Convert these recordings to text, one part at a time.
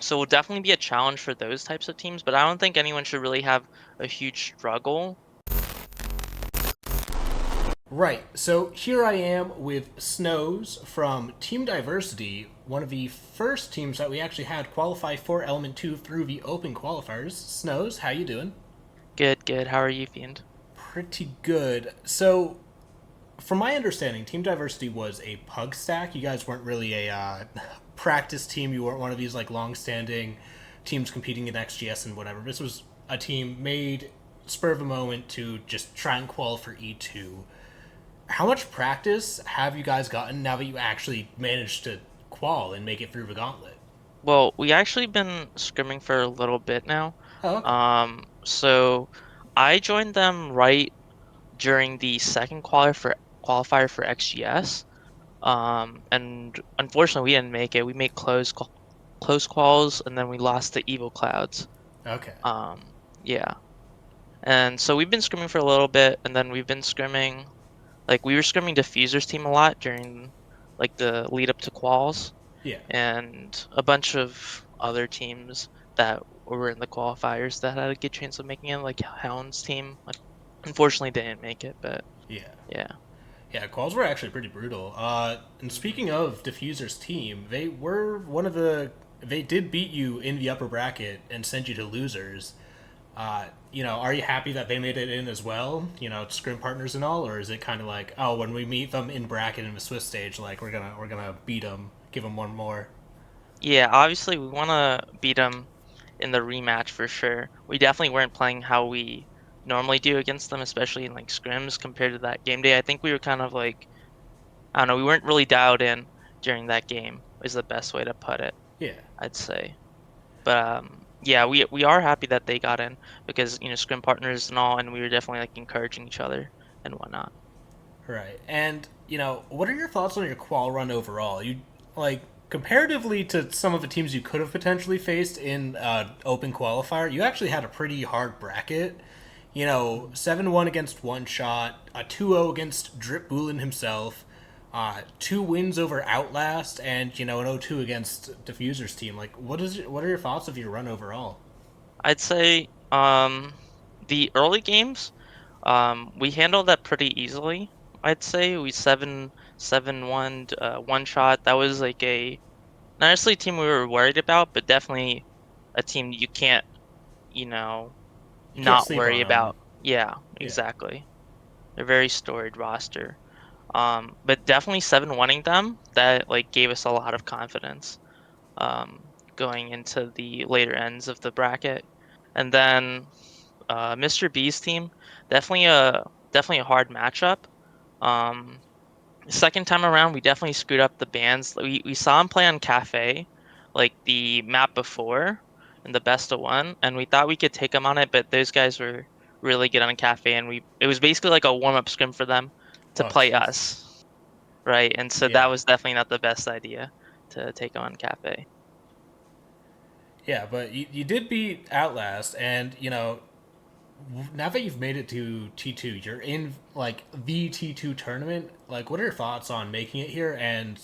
So it'll definitely be a challenge for those types of teams, but I don't think anyone should really have a huge struggle. Right. So here I am with Sn6wz from Team Diversity, one of the first teams that we actually had qualify for Element 2 through the open qualifiers. Sn6wz, how you doing? Good, good. How are you, Fiend? Pretty good. So, from my understanding, Team Diversity was a pug stack. You guys weren't really a practice team. You weren't one of these like long-standing teams competing in XGS and whatever. This was a team made spur of the moment to just try and qualify for E2. How much practice have you guys gotten now that you actually managed to qual and make it through the gauntlet? Well, we actually been scrimming for a little bit now. Oh, okay. So I joined them right during the second qualifier for XGS. And unfortunately we didn't make it. We made close quals, and then we lost to Evil Clouds. Okay. Yeah. And so we've been scrimming for a little bit, and then we've been scrimming like we were scrimming Diffuser's team a lot during like the lead up to quals, Yeah. and a bunch of other teams that were in the qualifiers that had a good chance of making it, like Hound's team. Like, unfortunately, they didn't make it, but Yeah. yeah. Yeah, quals were actually pretty brutal. And speaking of Diffuser's team, they were one of the. They did beat you in the upper bracket and send you to losers. Are you happy that they made it in as well? Scrim partners and all, or is it kind of like, oh, when we meet them in bracket in the Swiss stage, like we're gonna beat them, give them one more. Yeah, obviously we want to beat them in the rematch for sure. We definitely weren't playing how we normally do against them, especially in like scrims compared to that game day. I think we were kind of like, I don't know, we weren't really dialed in during that game, is the best way to put it, Yeah. I'd say. But yeah, we are happy that they got in because, scrim partners and all, and we were definitely like encouraging each other and whatnot. Right. And, what are your thoughts on your qual run overall? You like comparatively to some of the teams you could have potentially faced in open qualifier, you actually had a pretty hard bracket. 7-1 against One Shot, a 2-0 against Drip Bulin himself, two wins over Outlast, and an 0-2 against Diffuser's team. Like, what are your thoughts of your run overall? I'd say the early games, we handled that pretty easily. I'd say we 7-1 one shot. That was like a not necessarily a team we were worried about, but definitely a team you can't, you know, You can't not sleep worry on them. about. Yeah, Yeah. exactly. They're a very storied roster. But definitely 7-1ing them, that like gave us a lot of confidence going into the later ends of the bracket. And then Mr. B's team, definitely a hard matchup. Um, Second time around, we definitely screwed up the bans. We saw him play on Cafe, like the map before, in the best of one, and we thought we could take him on it, but those guys were really good on Cafe, and we it was basically like a warm up scrim for them to Oh, play jeez. us, right? And so that Yeah. was definitely not the best idea to take on Cafe. Yeah, but you did beat Outlast, and now that you've made it to T2, you're in like the T2 tournament. Like, what are your thoughts on making it here and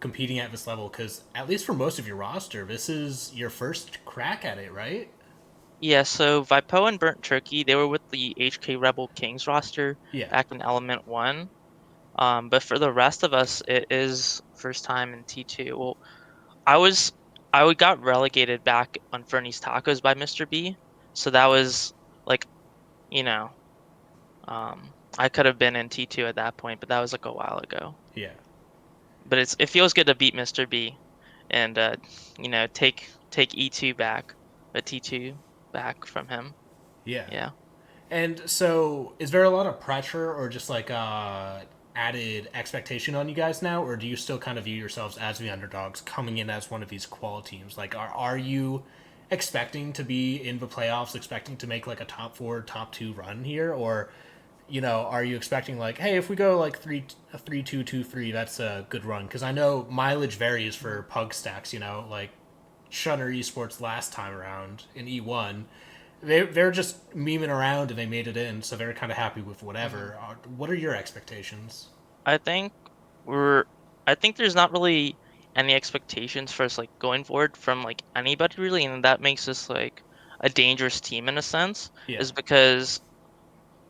competing at this level? Because at least for most of your roster, this is your first crack at it, right? Yeah, so Vipo and Burnt Turkey, they were with the HK Rebel Kings roster Yeah. back in Element 1. But for the rest of us, it is first time in T2. Well, I was I got relegated back on Fernie's Tacos by Mr. B. So that was like, you know, I could have been in T2 at that point, but that was like a while ago. Yeah. But it feels good to beat Mr. B and take E2 back, a T2 back from him. Yeah. Yeah. And so, is there a lot of pressure or just like added expectation on you guys now, or do you still kind of view yourselves as the underdogs coming in as one of these qual teams? Like, are you expecting to be in the playoffs, expecting to make like a top four, top two run here, or are you expecting like, hey, if we go like 3-2-2-3, that's a good run? Because I know mileage varies for pug stacks. Like Shunner Esports last time around in E1, they're just memeing around and they made it in, so they're kind of happy with hmm whatever. What are your expectations? I think we're I think there's not really any expectations for us like going forward from like anybody really, and that makes us like a dangerous team in a sense, Yeah. is because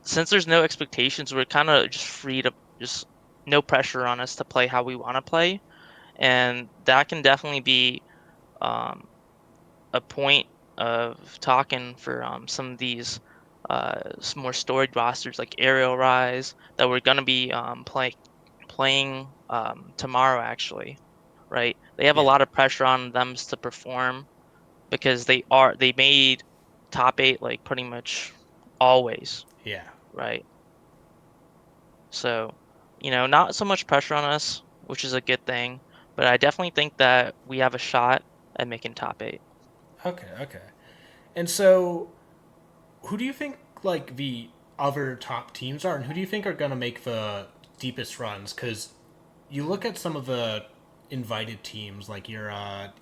since there's no expectations, we're kind of just free to just no pressure on us to play how we want to play, and that can definitely be um, a point of talking for some of these some more storied rosters like Aerial Rise that we're gonna be playing tomorrow actually, right? They have a Yeah. lot of pressure on them to perform because they made top eight like pretty much always, Yeah. right? So, not so much pressure on us, which is a good thing, but I definitely think that we have a shot at making top eight. Okay. Okay. And so, who do you think like the other top teams are, and who do you think are going to make the deepest runs? Because you look at some of the invited teams, like your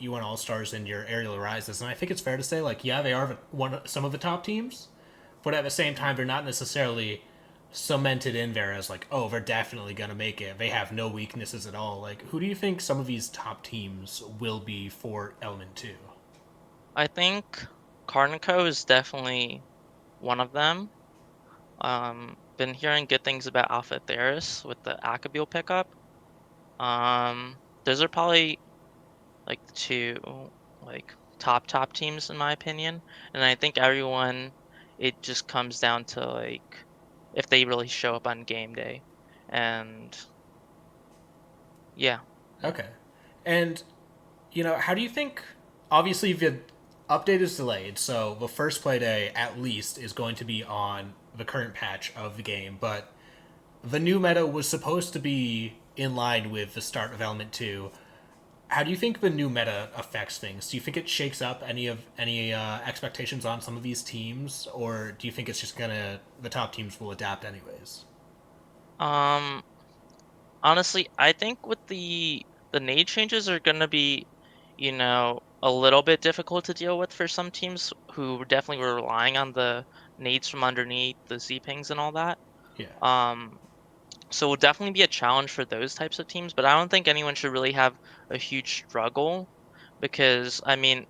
UN All Stars and your Aerial Rises, and I think it's fair to say, like, yeah, they are some of the top teams, but at the same time, they're not necessarily cemented in there as like, oh, they're definitely going to make it. They have no weaknesses at all. Like, who do you think some of these top teams will be for Element Two? I think Carnico is definitely one of them. Been hearing good things about Alpha Theris with the Akabeel pickup. Those are probably like the two like top teams in my opinion. And I think everyone it just comes down to like if they really show up on game day. And yeah, yeah. Okay, and how do you think? Obviously, the update is delayed, so the first play day at least is going to be on the current patch of the game. But the new meta was supposed to be in line with the start of Element Two. How do you think the new meta affects things? Do you think it shakes up any expectations on some of these teams, or do you think it's just gonna the top teams will adapt anyways? Um Honestly, I think with the nade changes are gonna be, a little bit difficult to deal with for some teams who definitely were relying on the nades from underneath, the Z-pings and all that. Yeah. Um, so it will definitely be a challenge for those types of teams, but I don't think anyone should really have a huge struggle because I mean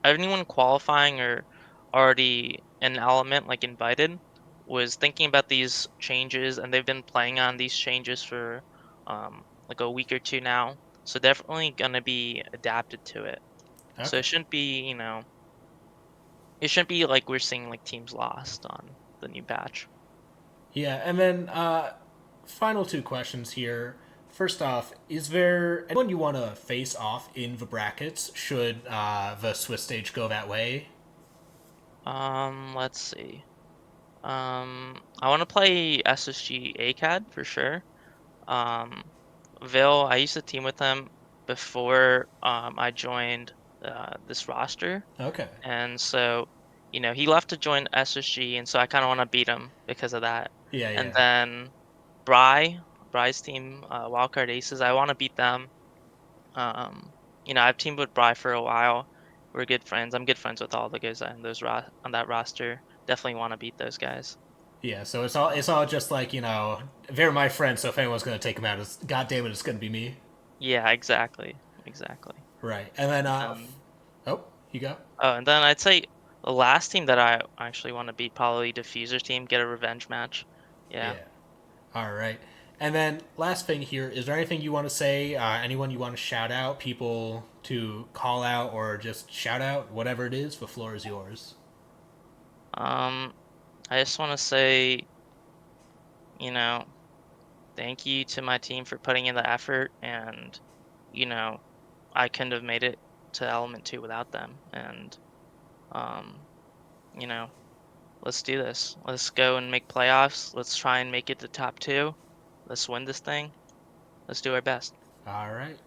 anyone qualifying or already an element like invited was thinking about these changes and they've been playing on these changes for like a week or two now. So definitely gonna be adapted to it. So Okay. it shouldn't be like we're seeing like teams lost on the new patch. Yeah, and then final two questions here. First off, is there anyone you want to face off in the brackets? Should the Swiss stage go that way? Let's see. I want to play SSG ACAD for sure. Um, Vil, I used to team with him before I joined this roster, Okay. and so he left to join SSG, and so I kind of want to beat him because of that. Yeah, And yeah, then Bry's team, Wildcard Aces, I want to beat them. I've teamed with Bry for a while. We're good friends. I'm good friends with all the guys on on that roster. Definitely want to beat those guys. yeah. So it's Um, all just like they're my friends. So if anyone's gonna take them out, it's God damn it, it's gonna be me. yeah, exactly, exactly. Right. And then Um, oh, you go. Oh, and then I'd say the last team that I actually want to beat probably Diffuser's team, get a revenge match. Yeah. Yeah. All right. And then last thing here, is there anything you want to say? Anyone you want to shout out? People to call out or just shout out? Whatever it is, the floor is yours. Um, I just want to say, you know, thank you to my team for putting in the effort and, you know, I couldn't have made it to Element 2 without them. And, um, you know, let's do this. Let's go and make playoffs. Let's try and make it to top two. Let's win this thing. Let's do our best. All right.